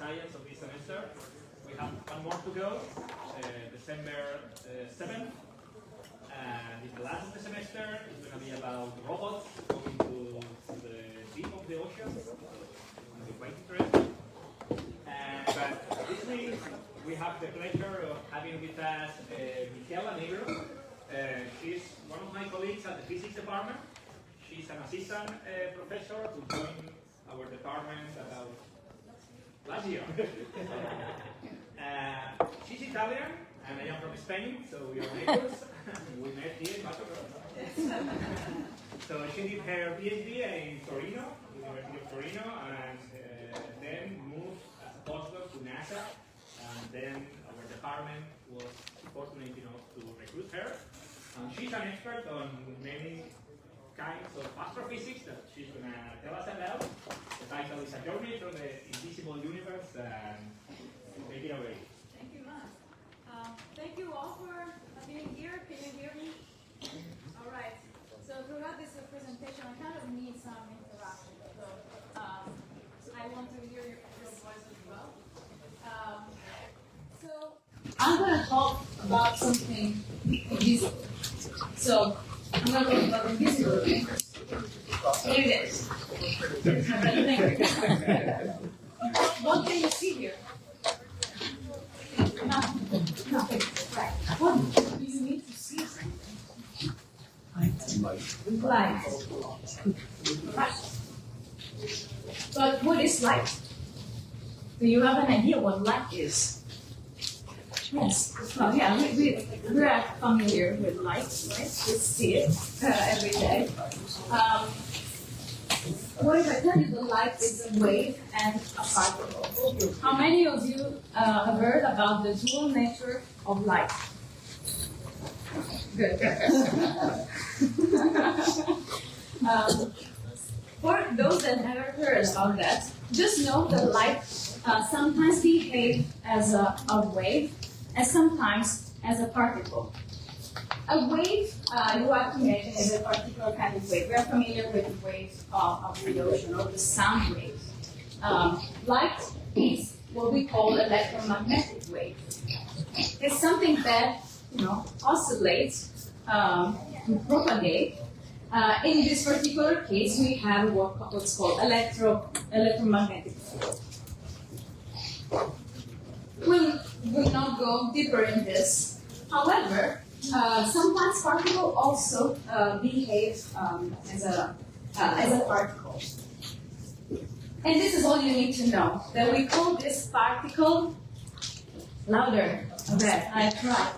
science of this semester. We have one more to go, December 7th. And it's the last of the semester. It's going to be about robots going to the deep of the ocean. It's going to be quite interesting. But this week we have the pleasure of having with us Michela Negro. She's one of my colleagues at the physics department. She's an assistant professor who joined our department about last year. She's Italian, and I am from Spain, so we are neighbors. We met here in Barcelona. So she did her PhD in Torino, University of Torino, and then moved as a postdoc to NASA. And then our department was fortunate enough to recruit her. And she's an expert on many kinds of astrophysics that she's going to tell us about. The title is A Journey Through the Invisible Universe, and take it away. Thank you much. Thank you all for being here. Can you hear me? All right. So throughout this presentation, I kind of need some interaction. So I want to hear your voice as well. So I'm going to talk about something invisible. So I'm going to talk about invisible things. Here it is. What can you see here? Nothing. Right. What do you need to see something? Light. Right. But what is light? Do you have an idea what light is? Yes. Well, yeah, we are familiar with light, right? We see it every day. What if I tell you the light is a wave and a particle? How many of you have heard about the dual nature of light? Good. For those that never heard about that, just know that light sometimes behaves as a wave and sometimes as a particle. A wave, you have to imagine, is a particular kind of wave. We are familiar with the waves of the ocean or the sound wave. Light is what we call electromagnetic wave. It's something that oscillates, propagate. In this particular case, we have what's called electromagnetic field. We'll not go deeper in this. However, sometimes particles also behave as a particle. And this is all you need to know, that we call this particle, louder, okay, I try.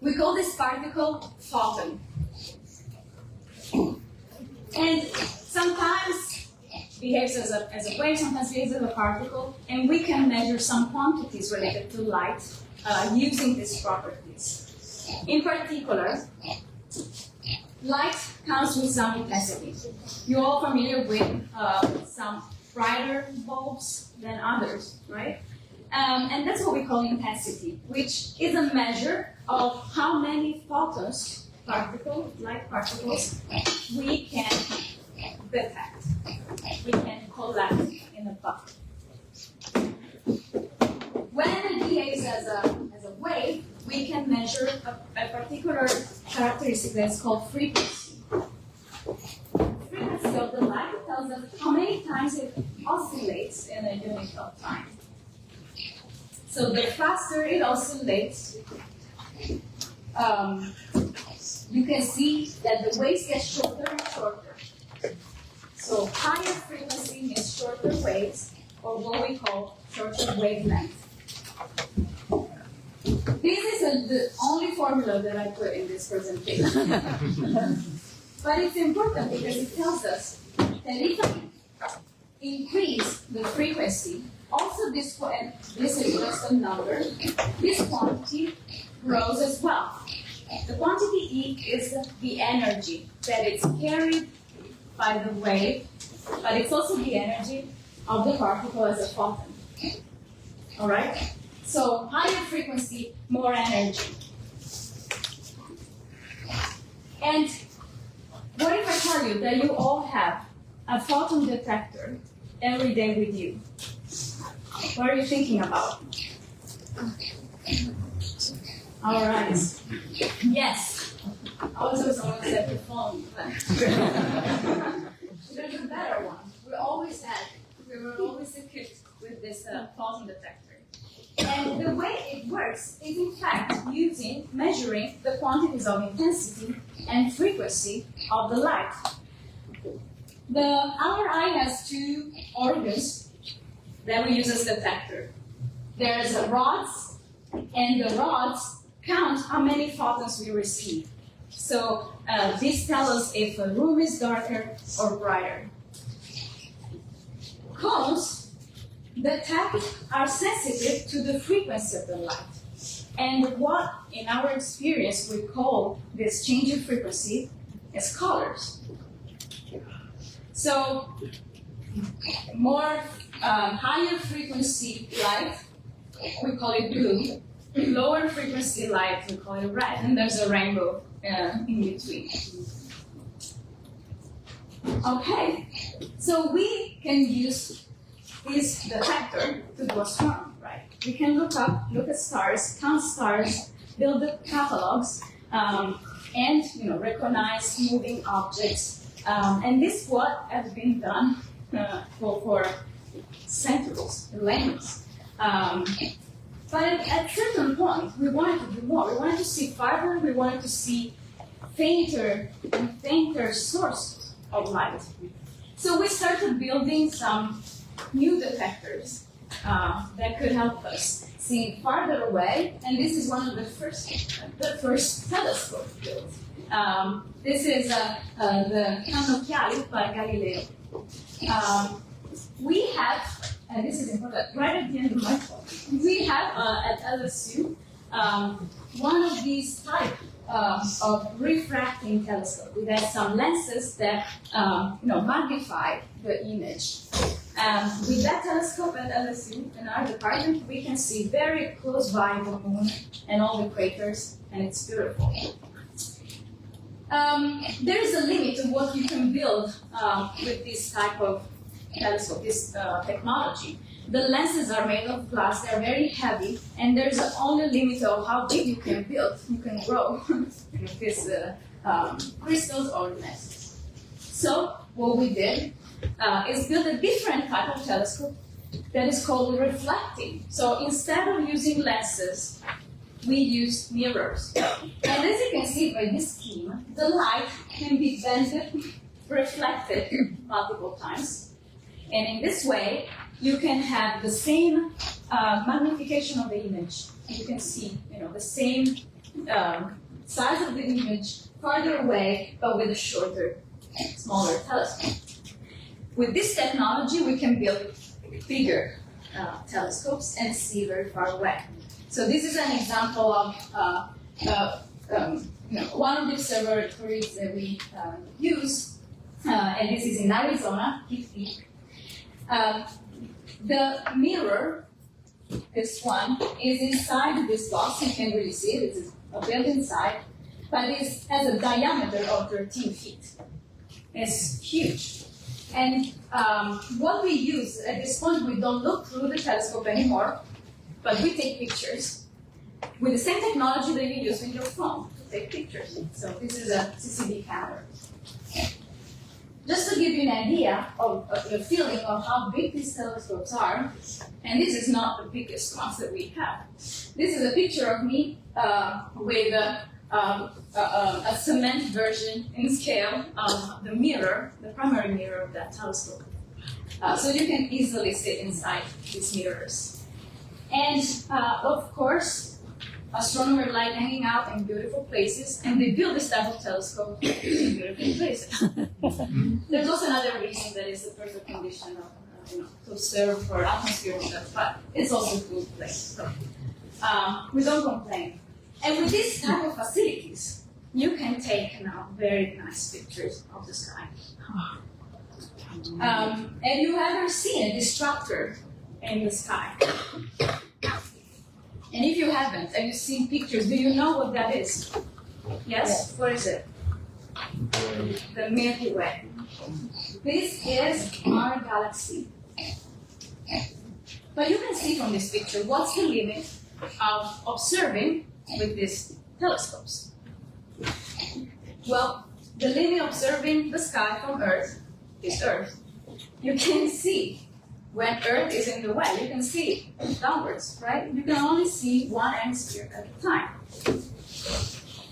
We call this particle photon. And sometimes behaves as a wave, sometimes behaves as a particle, and we can measure some quantities related to light using these properties. In particular, light comes with some intensity. You're all familiar with some brighter bulbs than others, right? And that's what we call intensity, which is a measure of how many photons, light particles, we can detect, we can collect in a bucket. When it behaves as a wave, we can measure a particular characteristic that's called frequency. Frequency of the light tells us how many times it oscillates in a unit of time. So the faster it oscillates, you can see that the waves get shorter and shorter. So higher frequency means shorter waves, or what we call shorter wavelength. This is the only formula that I put in this presentation. But it's important because it tells us that if I increase the frequency, also this is just a number, this quantity grows as well. The quantity E is the energy that is carried by the wave, but it's also the energy of the particle as a photon. All right? So higher frequency, more energy. And what if I tell you that you all have a photon detector every day with you? What are you thinking about? All right. Yes. Also, someone said the phone. There's a better one. We were always equipped with this photon detector. And the way it works is, in fact, measuring the quantities of intensity and frequency of the light. Our eye has two organs that we use as detector. There's rods, and the rods count how many photons we receive. So this tells us if a room is darker or brighter. Cones are sensitive to the frequency of the light. And what, in our experience, we call this change in frequency is colors. So more higher frequency light, we call it blue. Lower frequency light, we call it red. And there's a rainbow in between. Okay, so we can use this detector to do astronomy, right? We can look at stars, count stars, build the catalogs, and recognize moving objects. And this is what has been done for centuries, millennia. But at a certain point, we wanted to do more. We wanted to see farther. We wanted to see fainter and fainter sources of light. So we started building some new detectors that could help us see farther away. And this is one of the first telescope built. This is the Cannocchiali by Galileo. We have, and this is important, right at the end of my talk, we have at LSU one of these type of refracting telescope. It has some lenses that magnify the image. With that telescope at LSU, in our department, we can see very close by the moon and all the craters, and it's beautiful. There is a limit to what you can build with this type of telescope, this technology. The lenses are made of glass, they're very heavy, and there's only limit of how big you can build, you can grow with these crystals or lenses. So what we did is build a different type of telescope that is called reflecting. So instead of using lenses, we use mirrors. And as you can see by this scheme, the light can be bended, reflected multiple times. And in this way, you can have the same magnification of the image. You can see, the same size of the image farther away, but with a shorter, smaller telescope. With this technology, we can build bigger telescopes and see very far away. So this is an example of one of the observatories that we use, and this is in Arizona, Kitt Peak. The mirror, this one, is inside this box. You can really see it. It's built inside, but it has a diameter of 13 feet. It's huge. And what we use at this point, we don't look through the telescope anymore, but we take pictures with the same technology that you use with your phone to take pictures. So this is a CCD camera. Just to give you an idea of the feeling of how big these telescopes are, and this is not the biggest ones that we have. This is a picture of me with a cement version in scale of the mirror, the primary mirror of that telescope. So you can easily sit inside these mirrors. And of course, astronomers like hanging out in beautiful places, and they build this type of telescope in beautiful places. There's also another reason that it's the perfect condition of, to observe for atmosphere and stuff, but it's also a cool place. So we don't complain. And with this type of facilities, you can take now very nice pictures of the sky. Have you ever seen a disruptor in the sky? And if you haven't, and you've seen pictures, do you know what that is? Yes? What is it? The Milky Way. This is our galaxy. But you can see from this picture what's the limit of observing with these telescopes. Well, the limit of observing the sky from Earth is Earth. You can see when Earth is in the way, you can see downwards, right? You can only see one hemisphere at a time.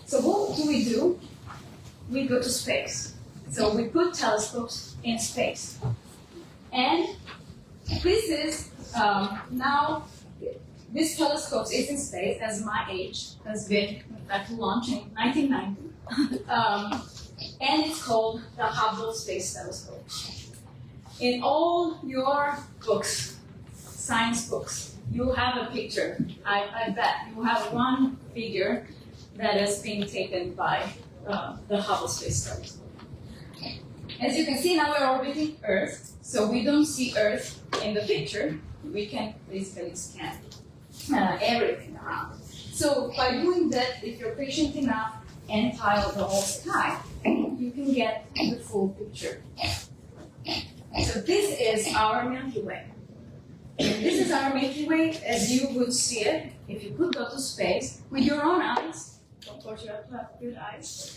So what do? We go to space. So we put telescopes in space. And this is now, this telescope is in space as my age has been launched in 1990. And it's called the Hubble Space Telescope. In all your books, science books, you have a picture. I bet you have one figure that has been taken by the Hubble Space Telescope. As you can see, now we're orbiting Earth, so we don't see Earth in the picture. We can basically scan everything around. So by doing that, if you're patient enough and tile the whole sky, you can get the full picture. So this is our Milky Way. And this is our Milky Way as you would see it if you could go to space with your own eyes. Of course, you have to have good eyes.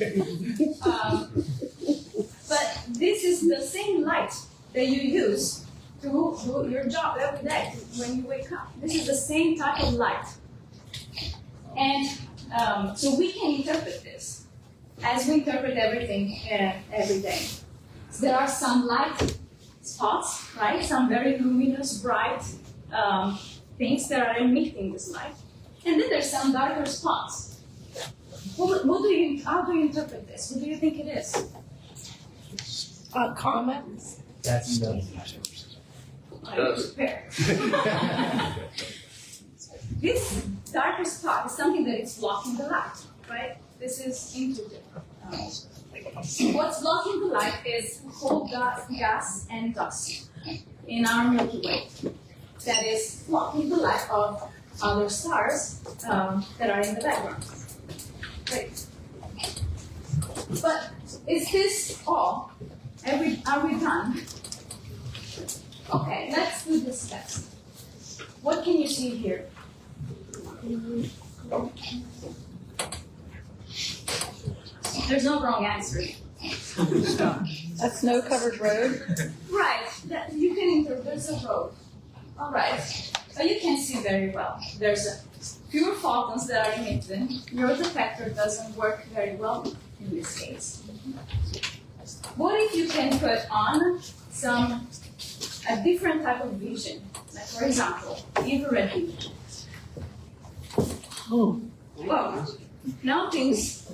But this is the same light that you use to do your job every day when you wake up. This is the same type of light. And so we can interpret this as we interpret everything every day. So there are some light spots, right? Some very luminous, bright things that are emitting this light. And then there's some darker spots. How do you interpret this? What do you think it is? Comets? That's no. This darker spot is something that is blocking the light, right? This is intuitive. What's blocking the light is cold gas and dust in our Milky Way. That is blocking the light of other stars that are in the background. Great. But is this all? Are we done? Okay, let's do this test. What can you see here? There's no wrong answer. A snow-covered road? Right, you can interpret there's a road. All right, but you can see very well. There's fewer photons that are emitted. Your detector doesn't work very well in this case. What if you can put on a different type of vision? Like, for example, infrared vision. Oh. Well, now things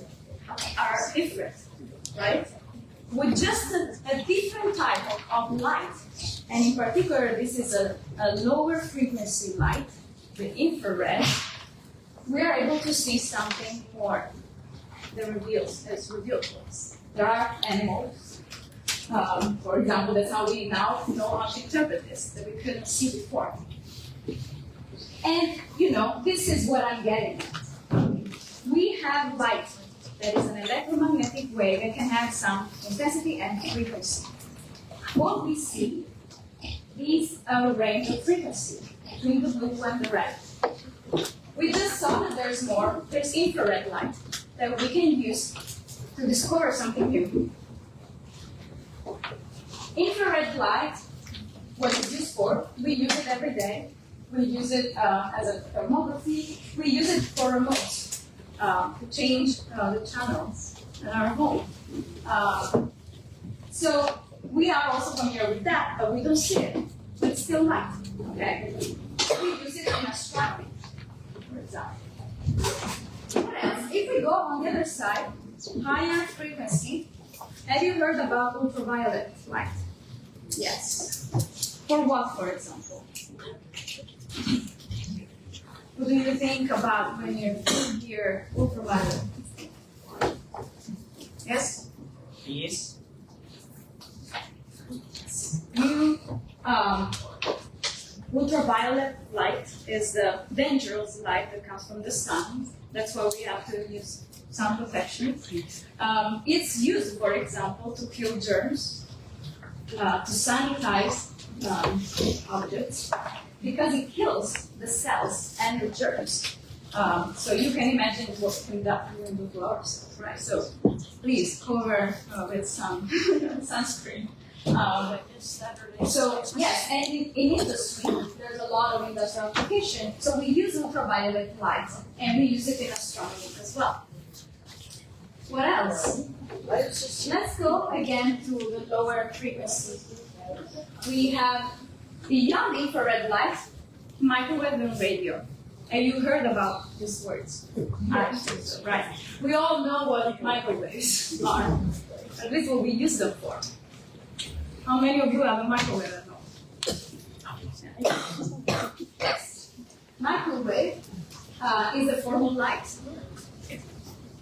are different, right? With just a different type of light, and in particular, this is a lower frequency light, the infrared, we are able to see something more that is revealed to us. There are animals, for example, that's how we now know how to interpret this, that we couldn't see before. And, this is what I'm getting at. We have light that is an electromagnetic wave that can have some intensity and frequency. What we see is a range of frequency between the blue and the red. We just saw that there's infrared light that we can use to discover something new. Infrared light, what it's used for, we use it every day. We use it as a thermography. We use it for remotes to change the channels in our home. So we are also familiar with that, but we don't see it. But it's still light. Okay. We use it in astronomy, for example. What else? If we go on the other side, higher frequency. Have you heard about ultraviolet light? Yes. For what, for example? What do you think about when you hear ultraviolet? Yes? Yes. Ultraviolet light is the dangerous light that comes from the sun. That's why we have to use sun protection. It's used, for example, to kill germs. to sanitize objects because it kills the cells and the germs. So you can imagine what can do to ourselves, right? So please cover with some sunscreen. So yes, and in industry, there's a lot of industrial application. So we use ultraviolet light, and we use it in astronomy as well. What else? Let's go again to the lower frequency. We have beyond infrared light, microwave and radio. And you heard about these words. Right. We all know what microwaves are. At least what we use them for. How many of you have a microwave at home? Yes. Microwave is a form of light.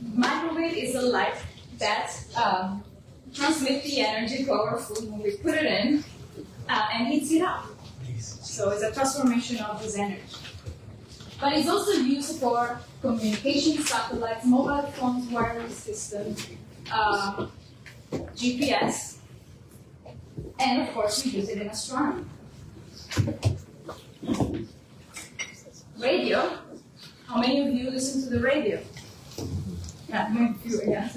Microwave is a light that transmits the energy to our food when we put it in and heats it up. So it's a transformation of this energy. But it's also used for communication satellites, mobile phones, wireless systems, GPS, and of course we use it in astronomy. Radio. How many of you listen to the radio? Yeah, maybe few, yeah.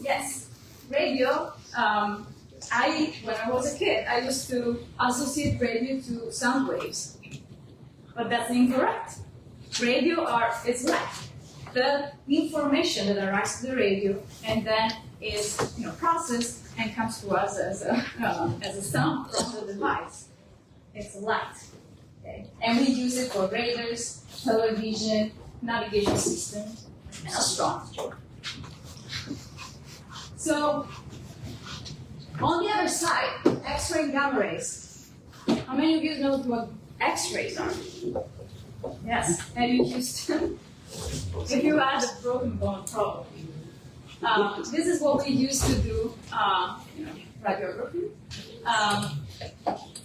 Yes, radio. When I was a kid, I used to associate radio to sound waves. But that's incorrect. Radio is light. The information that arrives to the radio and then is processed and comes to us as a sound from the device. It's light. Okay? And we use it for radars, television, navigation systems, and astronomy. So, on the other side, X-ray and gamma rays. How many of you know what X-rays are? Yes, and you used to. If you had a broken bone, probably. This is what we used to do, radiography.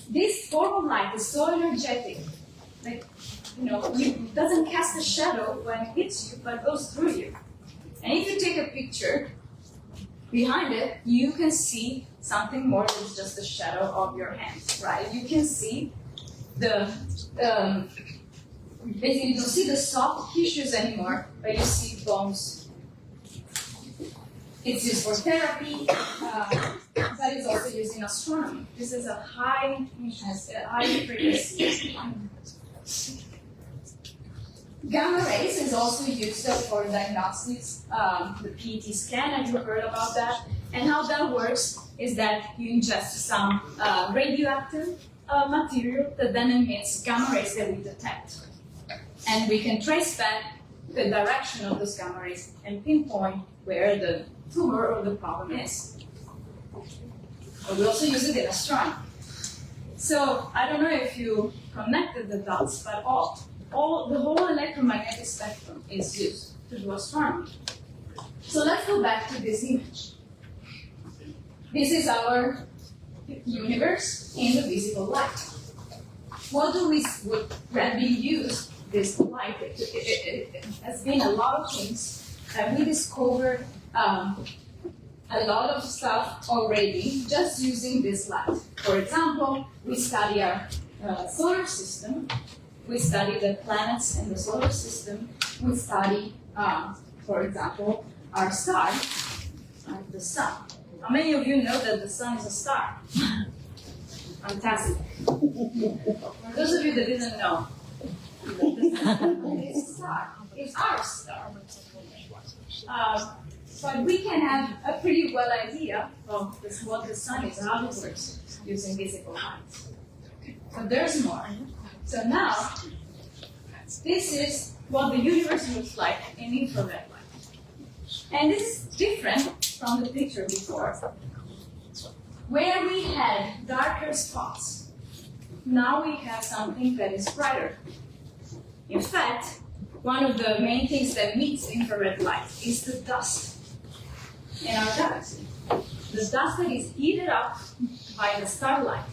This form of light is so energetic that it doesn't cast a shadow when it hits you, but goes through you. And if you take a picture, behind it, you can see something more than just the shadow of your hand, right? You can see basically you don't see the soft tissues anymore, but you see bones. It's used for therapy, but it's also used in astronomy. This is a high frequency. Gamma rays is also used for diagnostics, the PET scan, have you heard about that? And how that works is that you ingest some radioactive material that then emits gamma rays that we detect. And we can trace back the direction of those gamma rays and pinpoint where the tumor or the problem is. But we also use it in astronomy. So I don't know if you connected the dots, but the whole electromagnetic spectrum is used to do astronomy. So let's go back to this image. This is our universe in the visible light. What we use this light? It has been a lot of things that we discovered a lot of stuff already just using this light. For example, we study our solar system. We study the planets in the solar system. We study, for example, our star, the sun. How many of you know that the sun is a star? Fantastic. For those of you that didn't know, it's a star. It's our star. But we can have a pretty well idea of what the sun is and how it works using visible light. But there's more. So now, this is what the universe looks like in infrared light. And this is different from the picture before, where we had darker spots. Now we have something that is brighter. In fact, one of the main things that meets infrared light is the dust in our galaxy. The dust that is heated up by the starlight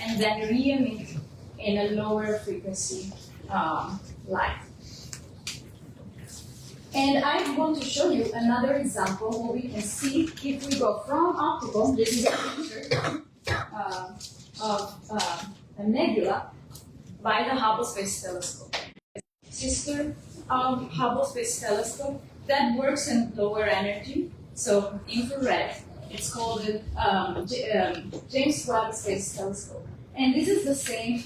and then re-emitted in a lower frequency light. And I want to show you another example where we can see if we go from optical, this is a picture of a nebula by the Hubble Space Telescope. Sister of Hubble Space Telescope that works in lower energy, so infrared. It's called the James Webb Space Telescope. And this is the same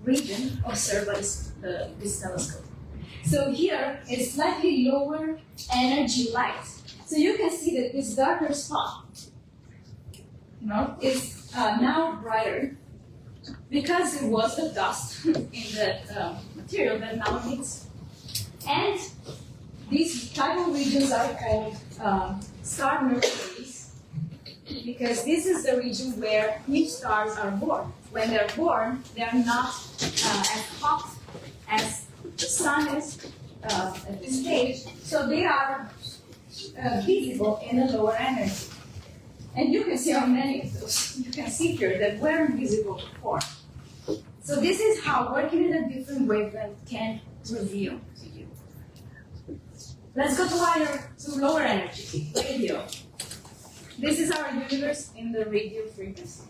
region observed by this telescope. So here is slightly lower energy light. So you can see that this darker spot, is now brighter because it was the dust in the material that now emits. And these type of regions are called star nurseries because this is the region where new stars are born. When they're born, they're not as hot as the sun is at this stage, so they are visible in the lower energy. And you can see how many of those you can see here that weren't visible before. So this is how working in a different wavelength can reveal to you. Let's go to lower energy, radio. This is our universe in the radio frequency.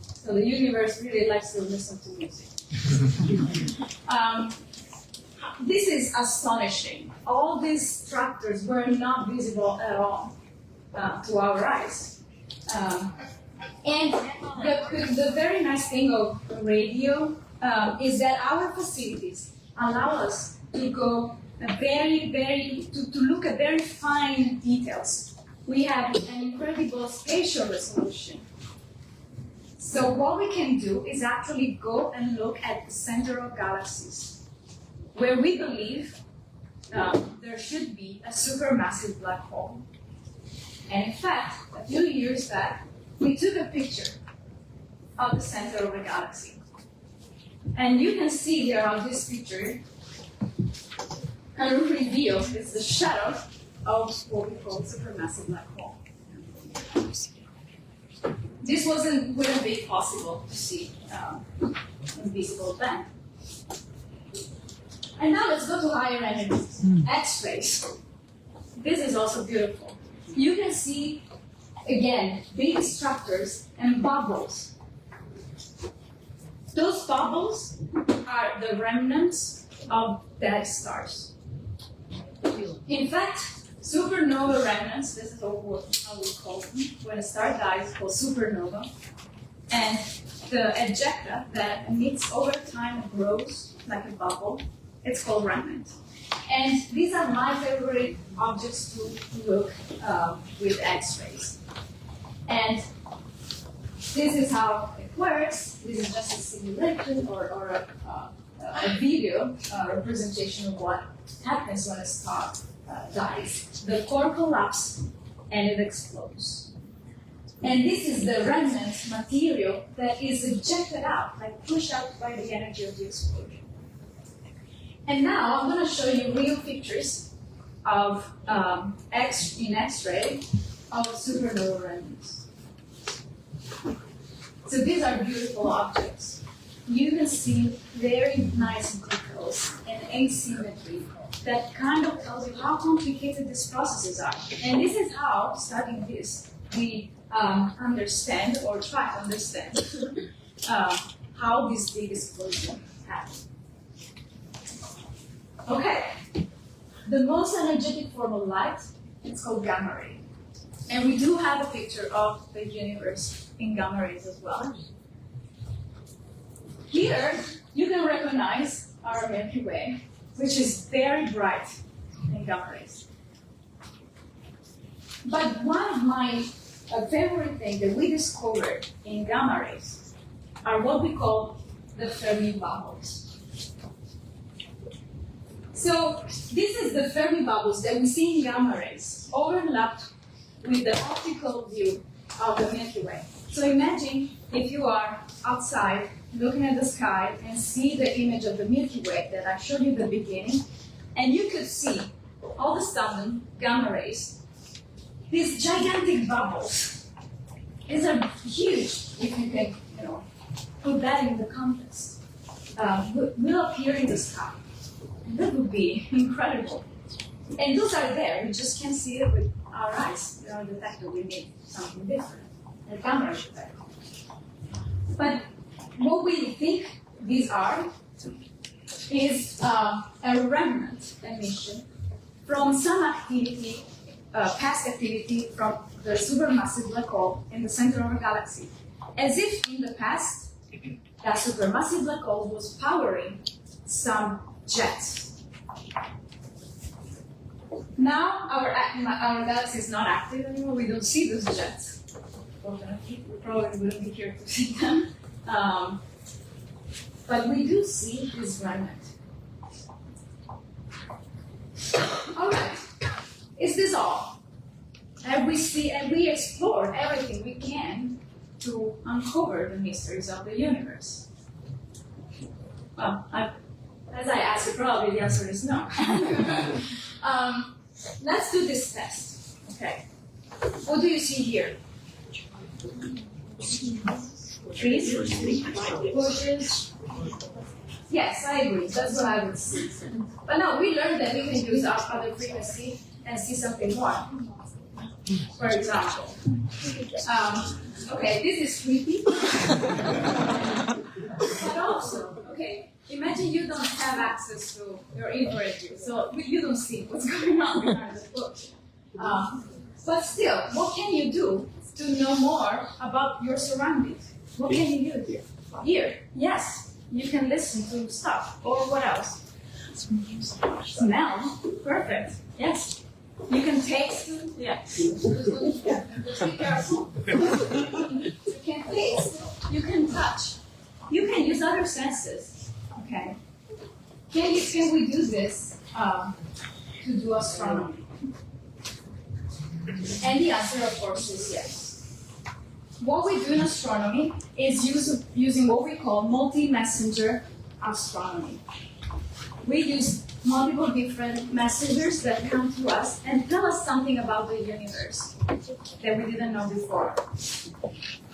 So the universe really likes to listen to music. This is astonishing. All these structures were not visible at all to our eyes. And the very nice thing of radio is that our facilities allow us to go to look at very fine details. We have an incredible spatial resolution. So what we can do is actually go and look at the center of galaxies, where we believe there should be a supermassive black hole. And in fact, a few years back, we took a picture of the center of the galaxy. And you can see here on this picture, kind of reveals it's the shadow of what we call supermassive black hole. This wouldn't be possible to see invisible then. And now let's go to higher energies, X-rays. This is also beautiful. You can see, again, big structures and bubbles. Those bubbles are the remnants of dead stars. In fact, supernova remnants, this is how we call them. When a star dies, it's called supernova. And the ejecta that emits over time and grows like a bubble, it's called remnant. And these are my favorite objects to look with X-rays. And this is how it works. This is just a simulation or a video representation of what happens when a star dies. The core collapses and it explodes. And this is the remnant material that is ejected out, like pushed out by the energy of the explosion. And now I'm going to show you real pictures of in X-ray of supernova remnants. So these are beautiful objects. You can see very nice details and asymmetry that kind of tells you how complicated these processes are. And this is how, studying this, we understand or try to understand how this big explosion happened. Okay, the most energetic form of light is called gamma ray. And we do have a picture of the universe in gamma rays as well. Here, you can recognize our Milky Way, which is very bright in gamma rays. But one of my favorite things that we discovered in gamma rays are what we call the Fermi bubbles. So this is the Fermi bubbles that we see in gamma rays, overlapped with the optical view of the Milky Way. So imagine if you are outside looking at the sky and see the image of the Milky Way that I showed you at the beginning, and you could see all of a sudden gamma rays, these gigantic bubbles. These are huge if you can, put that in the context. Will appear in the sky. That would be incredible. And those are there, we just can't see it with our eyes. With our detector, we need something different. A camera detector. But what we think these are is a remnant emission from some activity, past activity from the supermassive black hole in the center of our galaxy. As if in the past, that supermassive black hole was powering some jets. Now our galaxy is not active anymore, we don't see those jets. Fortunately, we probably wouldn't be here to see them. But we do see this remnant. All right, is this all? Have we explored everything we can to uncover the mysteries of the universe? Well, as I asked you, probably the answer is no. Let's do this test. Okay. What do you see here? Trees? Bushes? Yes, I agree. That's what I would see. But no, we learned that we can use our other frequency and see something more. For example. Okay, this is creepy. But also, okay, imagine you don't have access to your infrared view, so you don't see what's going on behind the bush. But still, what can you do to know more about your surroundings? What can you do? Hear, yes, you can listen to stuff. Or what else? Smell, perfect, yes. You can taste, yeah. Just be careful. You can taste, you can touch. You can use other senses, okay? Can we do this to do astronomy? And the answer, of course, is yes. What we do in astronomy is using what we call multi-messenger astronomy. We use multiple different messengers that come to us and tell us something about the universe that we didn't know before.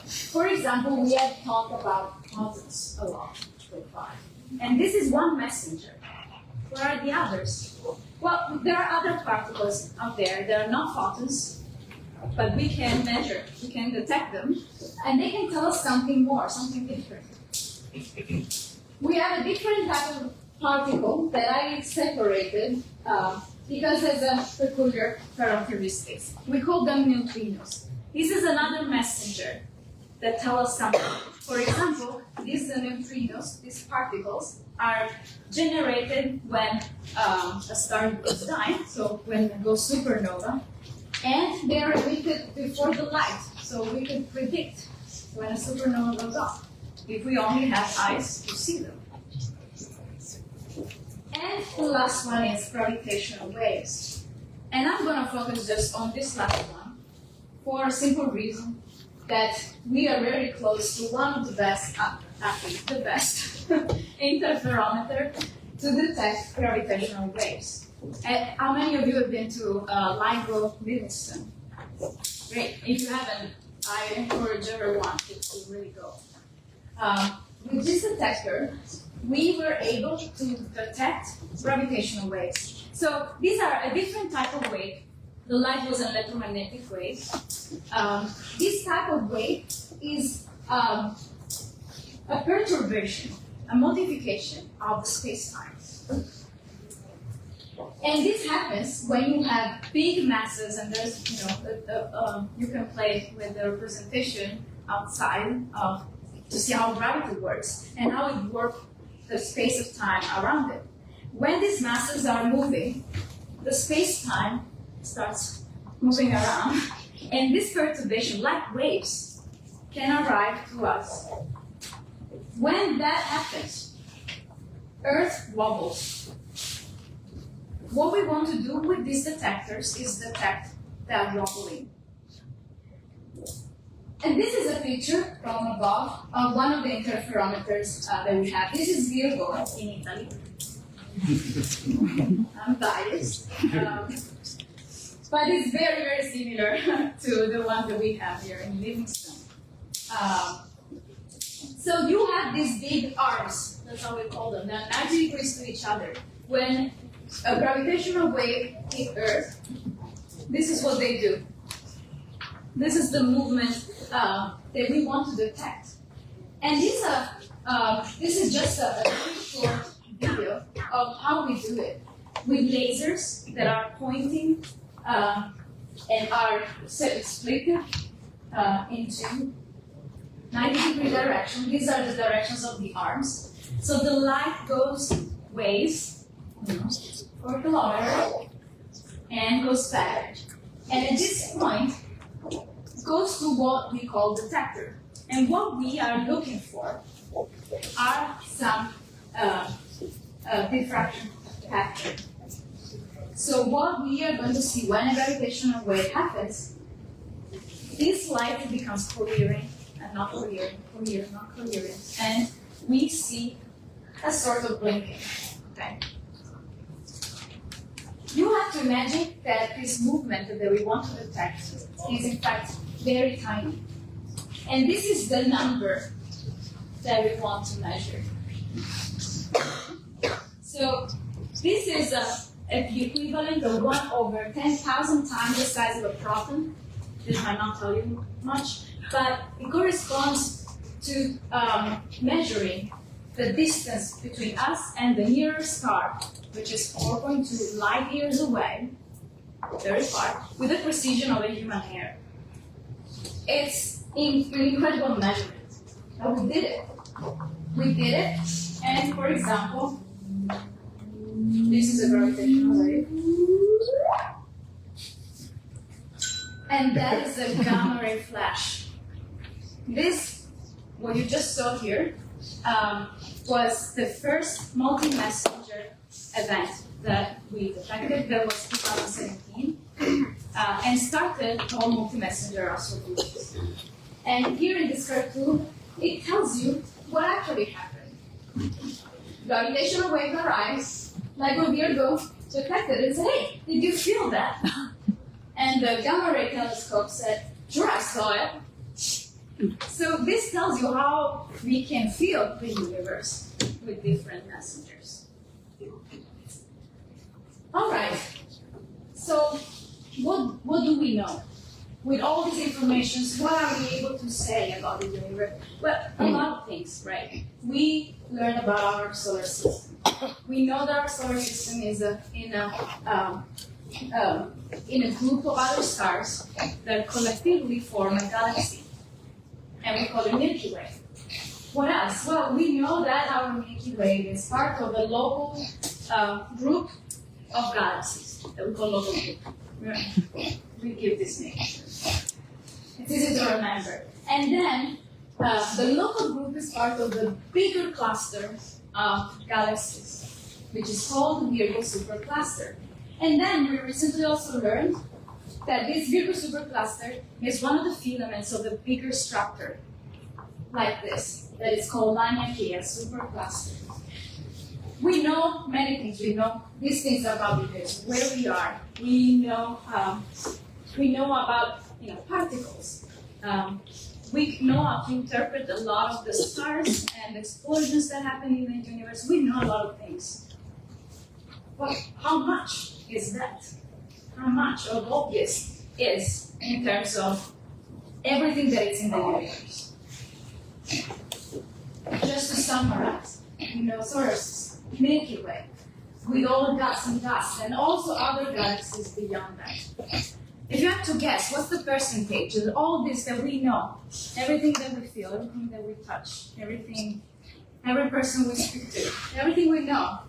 For example, we have talked about photons a lot so far. And this is one messenger. Where are the others? Well, there are other particles out there that are not photons, but we can measure, we can detect them, and they can tell us something more, something different. We have a different type of particle that I separated because it has a peculiar characteristics. We call them neutrinos. This is another messenger that tell us something. For example, these neutrinos, these particles, are generated when a star goes dying, so when it goes supernova, and they are emitted before the light, so we can predict when a supernova goes off, if we only have eyes to see them. And the last one is gravitational waves. And I'm going to focus just on this last one for a simple reason that we are very close to one of the best, actually the best, interferometer to detect gravitational waves. And how many of you have been to Negro, Livingston? Great. If you haven't, I encourage everyone to really go. With this detector, we were able to detect gravitational waves. So these are a different type of wave. The light was an electromagnetic wave. This type of wave is a perturbation, a modification of the space-time. And this happens when you have big masses, and there's, you can play with the representation outside to see how gravity works and how it works the space of time around it. When these masses are moving, the space-time starts moving around, and this perturbation, like waves, can arrive to us. When that happens, Earth wobbles. What we want to do with these detectors is detect that wobbling. And this is a picture from above of one of the interferometers that we have. This is Virgo in Italy. I'm biased. But it's very, very similar to the one that we have here in Livingston. So you have these big arms, that's how we call them. They're 90 degrees to each other. When a gravitational wave hit Earth, this is what they do. This is the movement that we want to detect. And this is just a very short video of how we do it with lasers that are pointing and are split into 90-degree direction. These are the directions of the arms. So the light waves, 4 kilometers, and goes back. And at this point, goes to what we call detector. And what we are looking for are some diffraction patterns. So what we are going to see when a gravitational wave happens, this light becomes coherent and not coherent, coherent, not coherent, and we see a sort of blinking. Okay. You have to imagine that this movement that we want to detect is in fact very tiny. And this is the number that we want to measure. So this is the equivalent of 1 over 10,000 times the size of a proton. This might not tell you much, but it corresponds to measuring the distance between us and the nearest star, which is 4.2 light years away, very far, with the precision of a human hair. It's an incredible measurement. But we did it. We did it, and for example, this is a gravitational wave. And that is a gamma ray flash. This, what you just saw here, was the first multi-messenger event that we detected. That was 2017, and started all multi-messenger observations. And here in this cartoon, it tells you what actually happened. Gravitational wave arrives, like a year ago, detected it and said, hey, did you feel that? And the gamma ray telescope said, sure, I saw it. So this tells you how we can feel the universe with different messengers. All right, so what do we know? With all these information, what are we able to say about the universe? Well, a lot of things, right? We learn about our solar system. We know that our solar system is in a group of other stars that collectively form a galaxy, and we call it Milky Way. What else? Well, we know that our Milky Way is part of a local group of galaxies that we call local group. We give this name. It's easy to remember. And then the local group is part of the bigger cluster of galaxies, which is called the Virgo supercluster. And then we recently also learned that this Virgo supercluster is one of the filaments of the bigger structure, like this, that is called Laniakea supercluster. We know many things. We know these things about this, where we are. We know about particles. We know how to interpret a lot of the stars and explosions that happen in the universe. We know a lot of things. But how much is that? How much of all this is in terms of everything that is in the universe? Just to summarize, solar system, Milky Way, with all the gas and dust, and also other galaxies beyond that. If you have to guess, what's the percentage of all this that we know, everything that we feel, everything that we touch, every person we speak to, everything we know,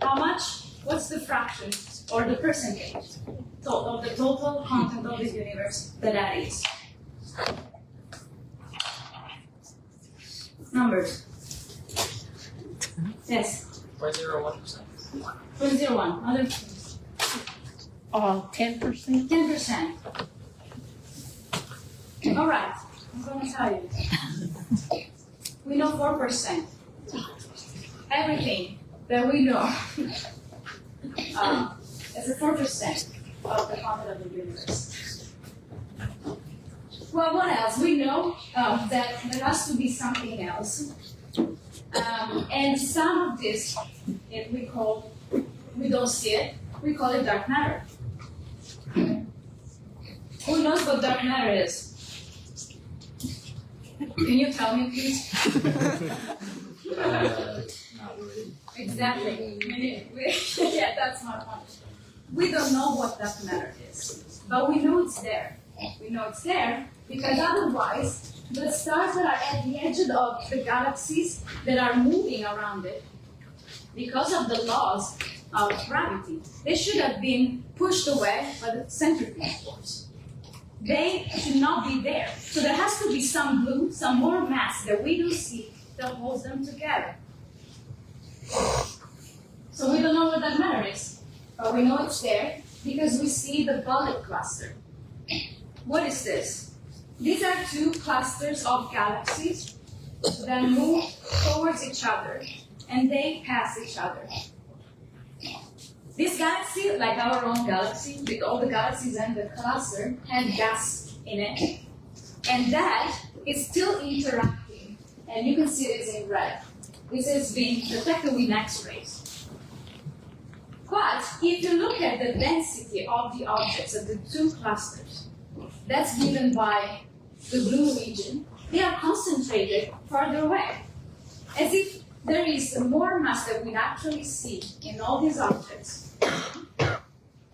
how much, what's the fraction or the percentage of the total content of the universe that is? Numbers. Yes. 0.01%. 0.01. Other 10%. 10%. All right. I'm going to tell you. We know 4%. Everything that we know is a 4% of the content of the universe. Well, what else? We know that there has to be something else. And some of this we call we don't see it, we call it dark matter. Who knows what dark matter is? Can you tell me, please? Not really. Exactly. Yeah, that's my point. We don't know what dark matter is, but we know it's there. We know it's there because otherwise, the stars that are at the edge of the galaxies that are moving around it, because of the laws of gravity, they should have been pushed away by the centrifugal force. They should not be there. So there has to be some glue, some more mass that we don't see that holds them together. So we don't know what that matter is, but we know it's there because we see the bullet cluster. What is this? These are two clusters of galaxies that move towards each other and they pass each other. This galaxy, like our own galaxy, with all the galaxies and the cluster, had gas in it. And that is still interacting. And you can see this in red. This is being detected with X-rays. But if you look at the density of the objects of the two clusters, that's given by the blue region, they are concentrated farther away. As if there is more mass that we actually see in all these objects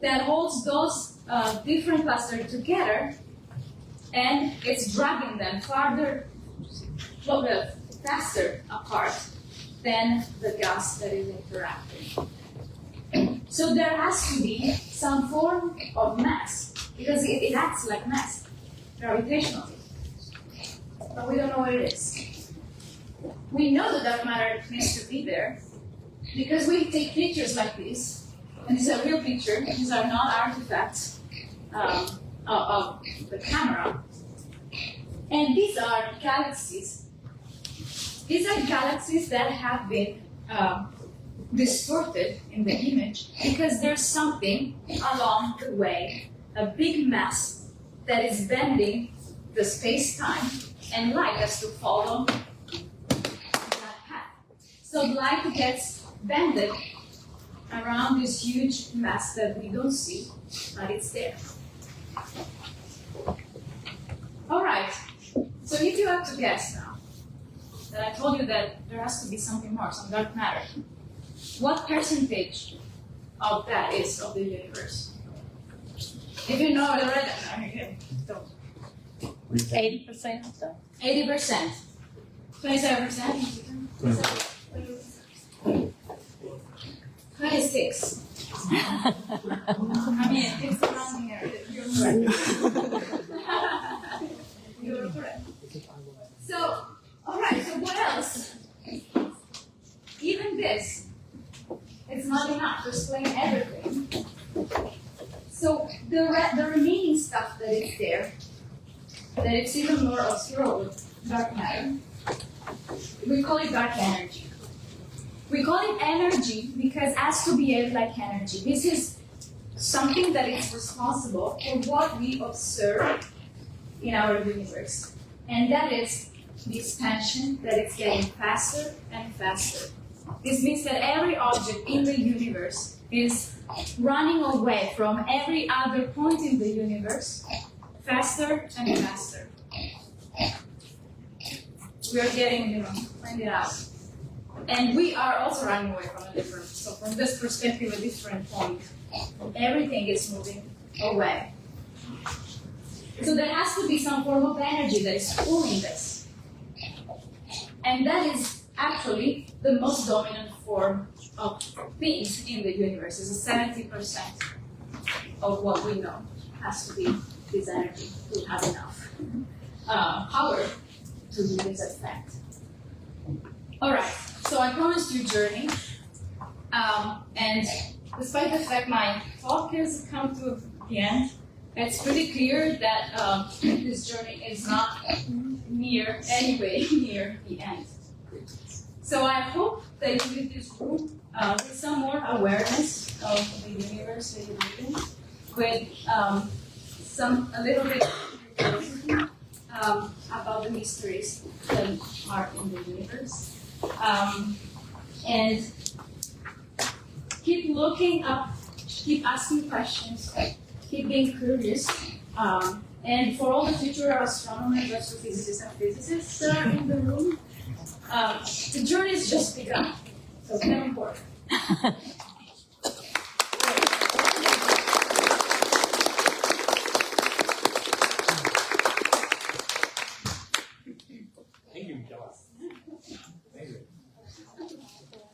that holds those different clusters together, and it's dragging them farther, faster apart than the gas that is interacting. So there has to be some form of mass, because it acts like mass, gravitationally. But we don't know what it is. We know that dark matter needs to be there, because we take pictures like this, and this is a real picture, these are not artifacts of the camera. And these are galaxies. These are galaxies that have been distorted in the image because there's something along the way, a big mass that is bending the space-time, and light has to follow that path. So light gets bended around this huge mass that we don't see, but it's there. All right, so if you have to guess now, that I told you that there has to be something more, some dark matter, what percentage of that is of the universe? If you know it already, don't. 80% of them. 80%. 27%. 26. I mean, it's around here. You're correct. You're correct. So, all right, so what else? Even this, it's not enough to explain everything. So the remaining stuff that is there, that it's even more obscure with dark matter, we call it dark energy. We call it energy because it has to behave like energy. This is something that is responsible for what we observe in our universe. And that is the expansion, that it's getting faster and faster. This means that every object in the universe is running away from every other point in the universe faster and faster. We are getting, find it out. And we are also running away from a different, so from this perspective, a different point. Everything is moving away. So there has to be some form of energy that is pulling this. And that is actually the most dominant form of things in the universe. It's 70% of what we know has to be this energy to have enough power to do this effect. All right, so I promised you journey, and despite the fact my talk has come to the end, it's pretty clear that this journey is not near the end. So I hope that you leave this room with some more awareness of the universe that you live in, with a little bit of curiosity about the mysteries that are in the universe. And keep looking up, keep asking questions, keep being curious. And for all the future astronomers, astrophysicists, and physicists that are in the room, the journey is just begun. So very important. Thank you, Michela. Thank you.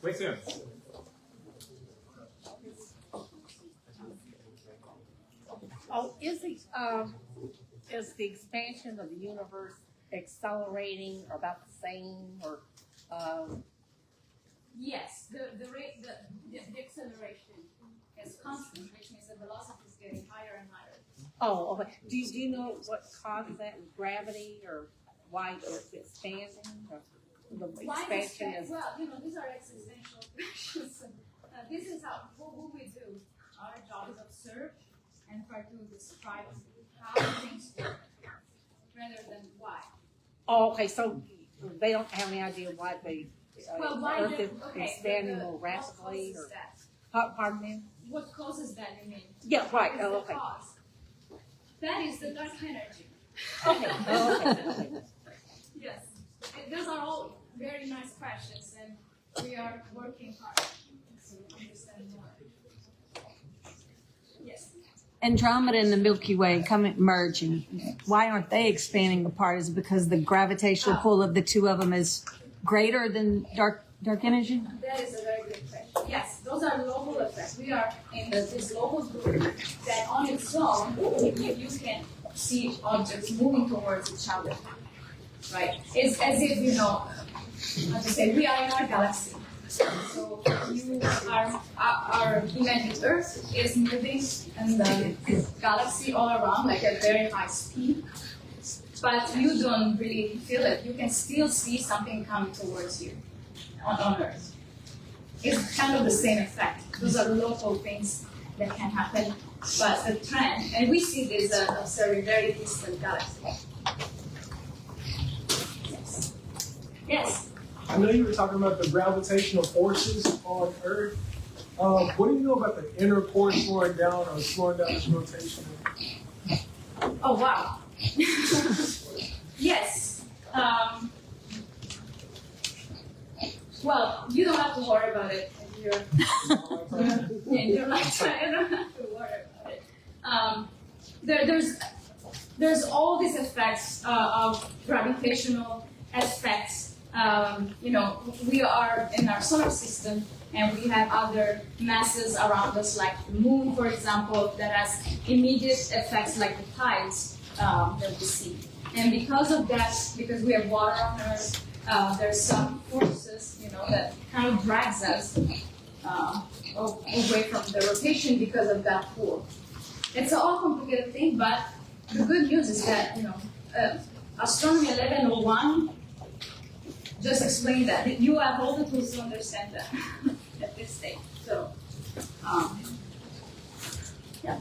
Questions? Oh, is the expansion of the universe accelerating or about the same, or Yes, the rate, the acceleration is constant, which means the velocity is getting higher and higher. oh, okay. Do you know what causes that? Gravity, or why it's expanding? Or the expansion is. Well, these are existential questions. This is what we do. Our job is observe and try to describe how things work rather than why. Oh, okay. So they don't have any idea why the Why Earth is okay, expanding more rapidly, what or causes that? pardon me? What causes that? You mean? Yeah, right. What is Oh, the okay. cause? That is the dark energy. Okay. Oh, okay. Yes, those are all very nice questions, and we are working hard to understand more. Yes. Andromeda and the Milky Way merging. Why aren't they expanding apart? Is it because the gravitational pull of the two of them is greater than dark energy? That is a very good question. Yes, those are local effects. We are in this local group that on its own, you can see objects moving towards each other. Right? It's as if, how to say, we are in our galaxy. So our imagined Earth is moving in the galaxy all around, like at very high speed. But you don't really feel it. You can still see something coming towards you on Earth. It's kind of the same effect. Those are local things that can happen. But the trend, and we see this observing very distant galaxies. Yes. Yes. I know you were talking about the gravitational forces on Earth. What do you know about the inner core slowing down or slowing down its rotation? Oh, wow. Yes. Well, you don't have to worry about it in your lifetime. You don't have to worry about it. There's all these effects of gravitational effects. We are in our solar system, and we have other masses around us, like the moon, for example, that has immediate effects like the tides that we see. And because of that, because we have water on Earth, there's some forces, that kind of drags us away from the rotation because of that pull. It's an all complicated thing, but the good news is that, Astronomy 1101 just explain that. You have all the tools to understand that at this stage. So, yeah.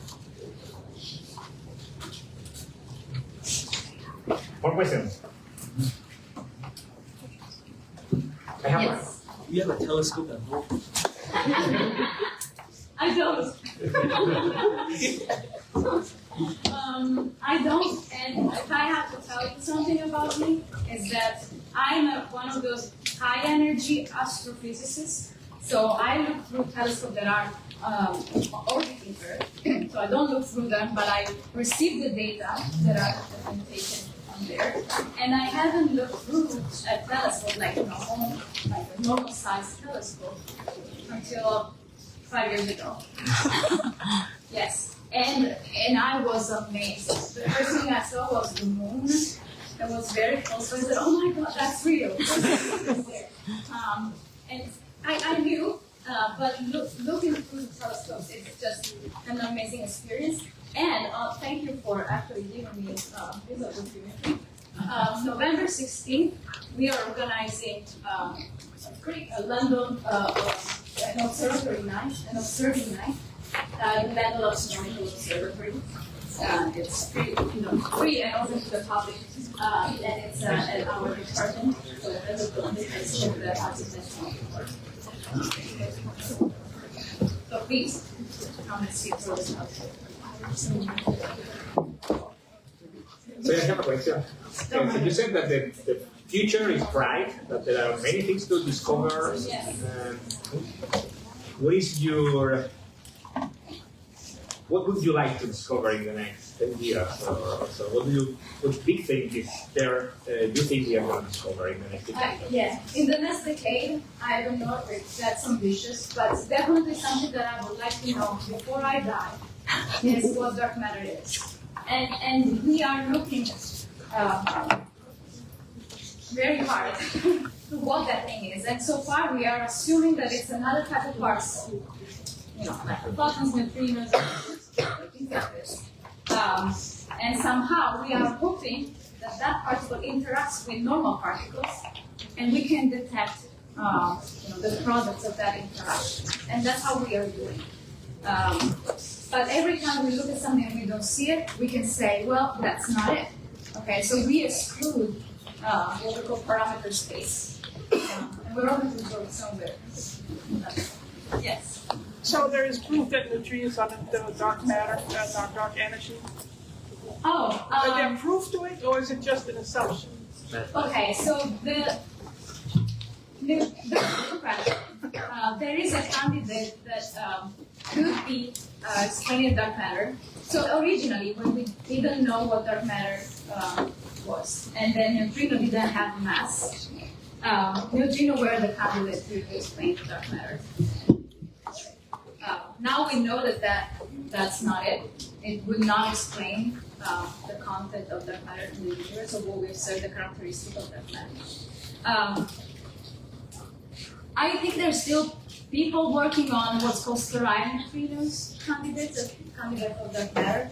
More questions? I have one. Yes. You have a telescope at home? I don't. I don't, and if I have to tell you something about me, is that I'm one of those high energy astrophysicists. So I look through telescopes that are orbiting Earth. So I don't look through them, but I receive the data that are taken from there. And I haven't looked through a telescope like a normal sized telescope until 5 years ago. Yes. And I was amazed. The first thing I saw was the moon. It was very close. So I said, "Oh my God, that's real." And I knew, but looking through the telescopes, it's just an amazing experience. And thank you for actually giving me this opportunity. November 16th, we are organizing a London an observatory night, observing night. In London Astronomical Observatory. It's free and open to the public, and it's at our department. So that's the Please, come and see through this house. So I have a question. So you said that the future is bright, that there are many things to discover. What would you like to discover in the next 10 years or so? What big thing is there you think we are going to discover in the next decade? Yeah, in the next decade, I don't know if that's ambitious, but definitely something that I would like to know before I die is what dark matter is. And we are looking very hard to what that thing is. And so far, we are assuming that it's another type of particle, like photons, neutrinos, things like this. And somehow, we are hoping that that particle interacts with normal particles, and we can detect the products of that interaction. And that's how we are doing. But every time we look at something and we don't see it, we can say, well, that's not it. Okay, so we exclude what we call parameter space. And we're hoping to go somewhere. Yes. So there is proof that neutrinos are the dark matter, dark energy. Oh, Is there proof to it, or is it just an assumption? okay, so the question, there is a candidate that could be explaining dark matter. So originally, when we didn't know what dark matter was, and then neutrino didn't have mass, neutrino were the candidate to explain dark matter. Now we know that that's not it. It would not explain the content of dark matter in the universe, or what we observe the characteristic of dark matter. I think there's still people working on what's called sterile neutrinos candidates of dark matter.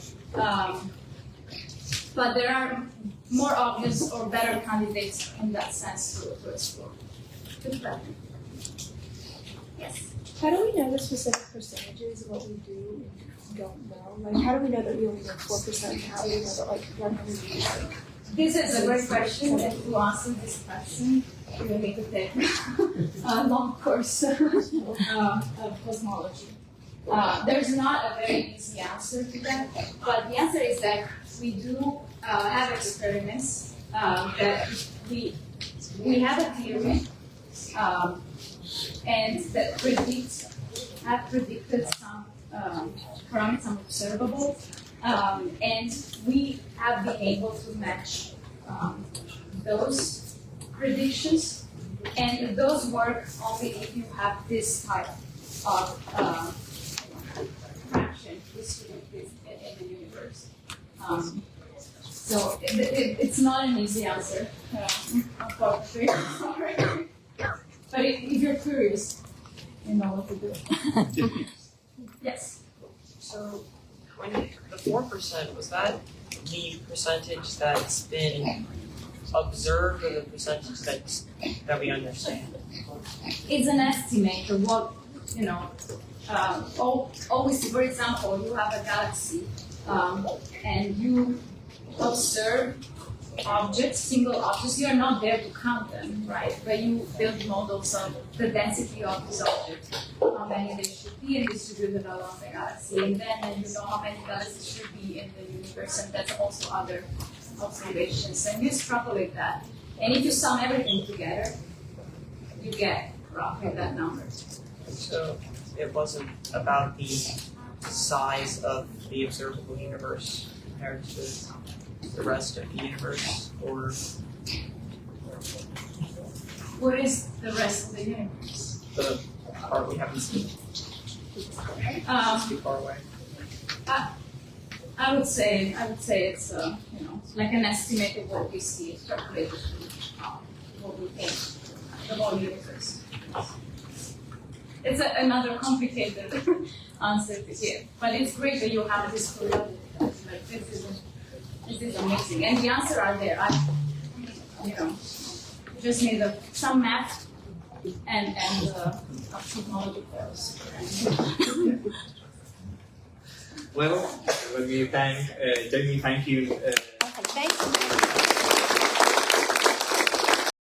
But there are more obvious or better candidates in that sense to explore. Good question. Yes. How do we know the specific percentages of what we do and don't know? Like, how do we know that we only know 4%? How do we know that, like, 100 This is a great question, and to answer this question, you need to take a long course of cosmology. There's not a very easy answer to that, but the answer is that we do have experiments that we have a theory and that have predicted some parameters, some observable, and we have been able to match those predictions, and those work only if you have this type of fraction distributed in the universe. So it's not an easy answer, unfortunately. Sorry. But if you're curious, you know what to do. Yes. So, when the 4%, was that the percentage that's been observed, or the percentage that we understand? It's an estimate of what, always, for example, you have a galaxy, and you observe objects, single objects. You are not there to count them, right? But you build models of the density of these objects, how many they should be, and distributed along the galaxy. And then you know how many galaxies should be in the universe, and that's also other observations. And you extrapolate that. And if you sum everything together, you get roughly that number. So it wasn't about the size of the observable universe compared to the rest of the universe, or what is the rest of the universe? the part we haven't seen? It's too far away. I would say it's like an estimate of what we see extrapolated to what we think the whole universe. It's another complicated answer to give, but it's great that you have this curiosity. Like this is amazing, and the answers are there. Just need some math and technology course. Well, let me thank Jamie. Thank you. Okay, thank you.